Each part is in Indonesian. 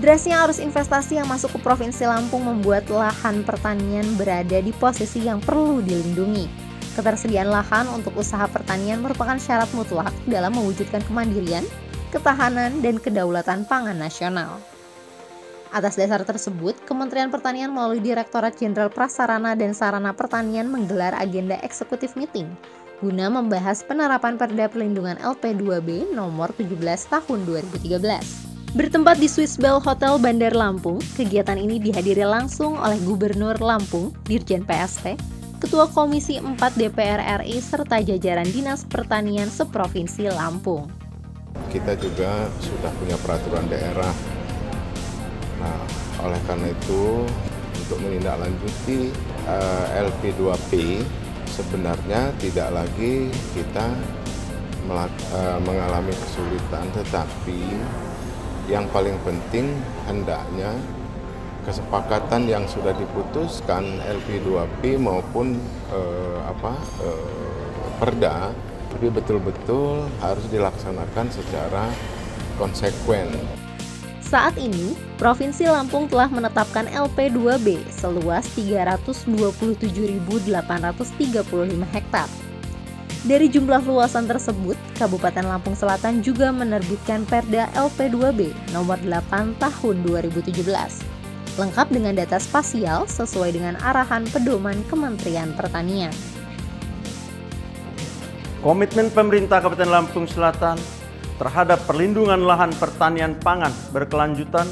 Derasnya arus investasi yang masuk ke Provinsi Lampung membuat lahan pertanian berada di posisi yang perlu dilindungi. Ketersediaan lahan untuk usaha pertanian merupakan syarat mutlak dalam mewujudkan kemandirian, ketahanan, dan kedaulatan pangan nasional. Atas dasar tersebut, Kementerian Pertanian melalui Direktorat Jenderal Prasarana dan Sarana Pertanian menggelar agenda eksekutif meeting guna membahas penerapan Perda Perlindungan LP2B nomor 17 tahun 2013. Bertempat di Swiss Bell Hotel Bandar Lampung, kegiatan ini dihadiri langsung oleh Gubernur Lampung, Dirjen PST, Ketua Komisi 4 DPR RI, serta jajaran Dinas Pertanian seprovinsi Lampung. Kita juga sudah punya peraturan daerah. Nah, oleh karena itu, untuk menindaklanjuti LP2P, sebenarnya tidak lagi kita mengalami kesulitan, tetapi yang paling penting hendaknya kesepakatan yang sudah diputuskan LP2P maupun Perda, tapi betul-betul harus dilaksanakan secara konsekuen. Saat ini, Provinsi Lampung telah menetapkan LP2B seluas 327.835 hektar. Dari jumlah luasan tersebut, Kabupaten Lampung Selatan juga menerbitkan Perda LP2B nomor 8 tahun 2017, lengkap dengan data spasial sesuai dengan arahan pedoman Kementerian Pertanian. Komitmen pemerintah Kabupaten Lampung Selatan terhadap perlindungan lahan pertanian pangan berkelanjutan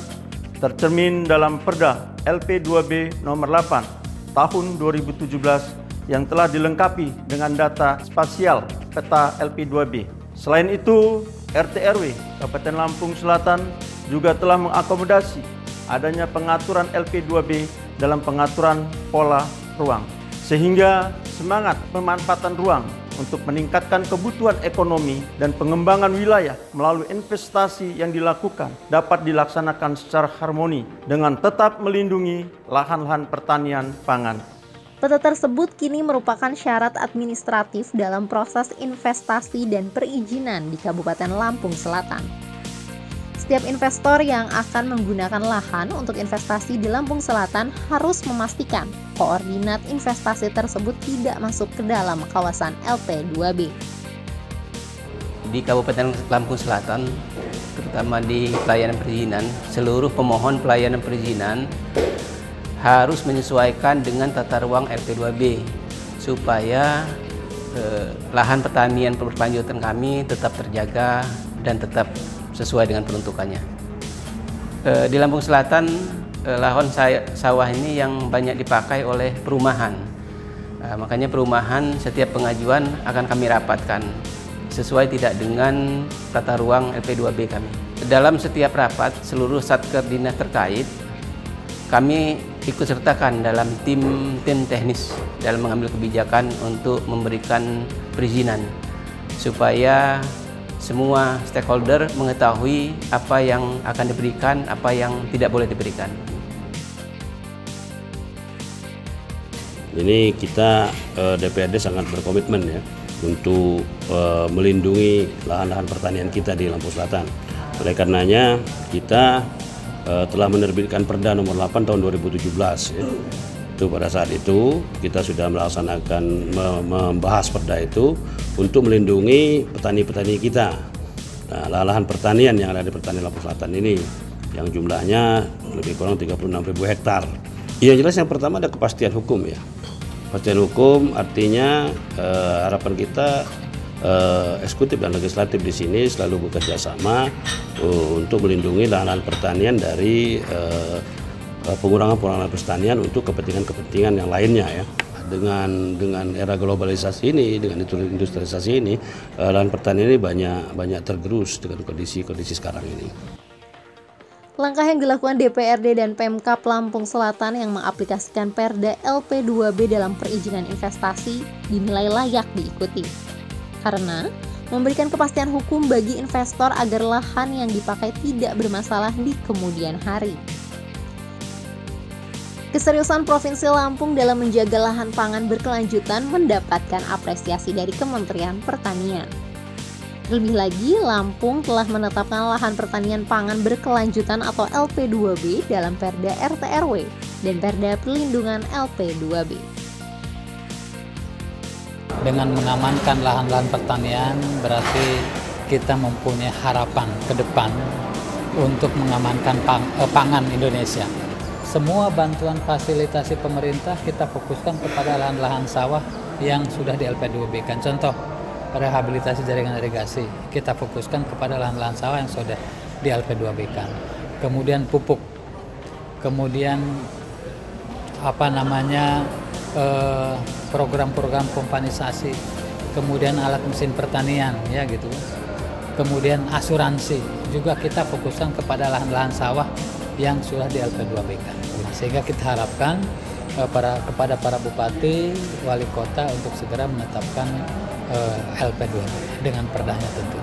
tercermin dalam Perda LP2B nomor 8 tahun 2017 yang telah dilengkapi dengan data spasial peta LP2B. Selain itu, RT/RW Kabupaten Lampung Selatan juga telah mengakomodasi adanya pengaturan LP2B dalam pengaturan pola ruang, sehingga semangat pemanfaatan ruang untuk meningkatkan kebutuhan ekonomi dan pengembangan wilayah melalui investasi yang dilakukan dapat dilaksanakan secara harmoni dengan tetap melindungi lahan-lahan pertanian pangan. Peta tersebut kini merupakan syarat administratif dalam proses investasi dan perizinan di Kabupaten Lampung Selatan. Setiap investor yang akan menggunakan lahan untuk investasi di Lampung Selatan harus memastikan koordinat investasi tersebut tidak masuk ke dalam kawasan LP2B. Di Kabupaten Lampung Selatan, terutama di pelayanan perizinan, seluruh pemohon pelayanan perizinan harus menyesuaikan dengan tata ruang LP2B supaya lahan pertanian berkelanjutan kami tetap terjaga dan tetap sesuai dengan peruntukannya. Di Lampung Selatan, lahan sawah ini yang banyak dipakai oleh perumahan. Makanya perumahan setiap pengajuan akan kami rapatkan sesuai tidak dengan tata ruang LP2B kami. Dalam setiap rapat, seluruh satker dinas terkait kami ikut sertakan dalam tim teknis dalam mengambil kebijakan untuk memberikan perizinan supaya semua stakeholder mengetahui apa yang akan diberikan, apa yang tidak boleh diberikan. Ini kita DPRD sangat berkomitmen ya untuk melindungi lahan-lahan pertanian kita di Lampung Selatan. Oleh karenanya kita telah menerbitkan Perda nomor 8 tahun 2017 ya. Itu pada saat itu kita sudah melaksanakan membahas Perda itu untuk melindungi petani-petani kita. Nah, lahan pertanian yang ada di pertanian Lampung Selatan ini yang jumlahnya lebih kurang 36.000 hektar. Yang jelas yang pertama ada kepastian hukum ya. Kepastian hukum artinya harapan kita eksekutif dan legislatif di sini selalu bekerja sama untuk melindungi lahan-lahan pertanian dari pengurangan pertanian untuk kepentingan yang lainnya ya. Dengan era globalisasi ini, dengan industrialisasi ini, lahan pertanian ini banyak tergerus dengan kondisi sekarang ini. Langkah yang dilakukan DPRD dan Pemkab Lampung Selatan yang mengaplikasikan Perda LP2B dalam perizinan investasi dinilai layak diikuti. Karena memberikan kepastian hukum bagi investor agar lahan yang dipakai tidak bermasalah di kemudian hari. Keseriusan Provinsi Lampung dalam menjaga lahan pangan berkelanjutan mendapatkan apresiasi dari Kementerian Pertanian. Terlebih lagi, Lampung telah menetapkan lahan pertanian pangan berkelanjutan atau LP2B dalam Perda RT/RW dan Perda Perlindungan LP2B. Dengan mengamankan lahan-lahan pertanian berarti kita mempunyai harapan ke depan untuk mengamankan pangan Indonesia. Semua bantuan fasilitasi pemerintah kita fokuskan kepada lahan-lahan sawah yang sudah di LP2B kan. Contoh, rehabilitasi jaringan irigasi kita fokuskan kepada lahan-lahan sawah yang sudah di LP2B kan. Kemudian pupuk, kemudian program-program pompanisasi, kemudian alat mesin pertanian ya gitu. Kemudian asuransi juga kita fokuskan kepada lahan-lahan sawah yang sudah di LP2B kan. Sehingga kita harapkan kepada para bupati, wali kota untuk segera menetapkan LP2B dengan perdanya tentu.